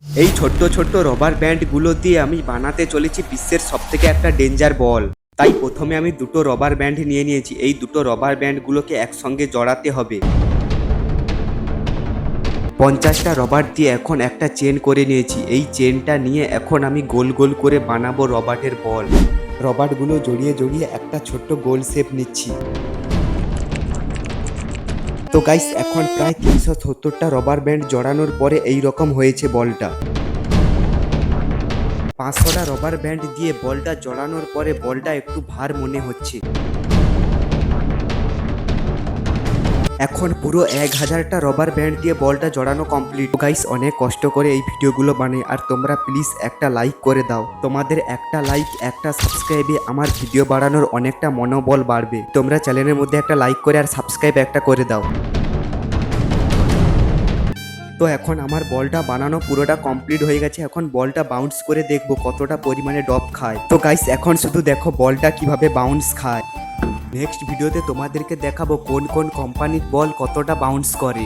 এই ছোট্ট ছোট্ট রবার ব্যান্ডগুলো দিয়ে আমি বানাতে চলেছি বিশ্বের সবথেকে একটা ডেঞ্জার বল। তাই প্রথমে আমি দুটো রবার ব্যান্ড নিয়ে নিয়েছি। এই দুটো রবার ব্যান্ডগুলোকে একসঙ্গে জড়াতে হবে। 50টা রবার দিয়ে এখন একটা চেন করে নিয়েছি। এই চেনটা নিয়ে এখন আমি গোল গোল করে বানাবো রবারের বল। রবারগুলো জড়িয়ে জড়িয়ে একটা ছোট্ট গোল শেপ নিচ্ছি। তো গাইস, এখন প্রায় 370টা রবার ব্যান্ড জড়ানোর পরে এই রকম হয়েছে বলটা। 500টা রবার ব্যান্ড দিয়ে বলটা জড়ানোর পরে বলটা একটু ভার মনে হচ্ছে। এখন পুরো 1000টা রবার ব্যান্ড দিয়ে বলটা জড়ানো কমপ্লিট। গাইস, অনেক কষ্ট করে এই ভিডিওগুলো বানাই, আর তোমরা প্লিজ একটা লাইক করে দাও। তোমাদের একটা লাইক, একটা সাবস্ক্রাইবে আমার ভিডিও বাড়ানোর অনেকটা মনোবল বাড়বে। তোমরা চ্যানেলের মধ্যে একটা লাইক করে আর সাবস্ক্রাইব একটা করে দাও। তো এখন আমার বলটা বানানো পুরোটা কমপ্লিট হয়ে গেছে। এখন বলটা বাউন্স করে দেখবো কতটা পরিমাণে ড্রপ খায়। তো গাইস, এখন শুধু দেখো বলটা কিভাবে বাউন্স খায়। নেক্সট ভিডিওতে তোমাদেরকে দেখাবো কোন কোন কোম্পানির বল কতটা বাউন্স করে।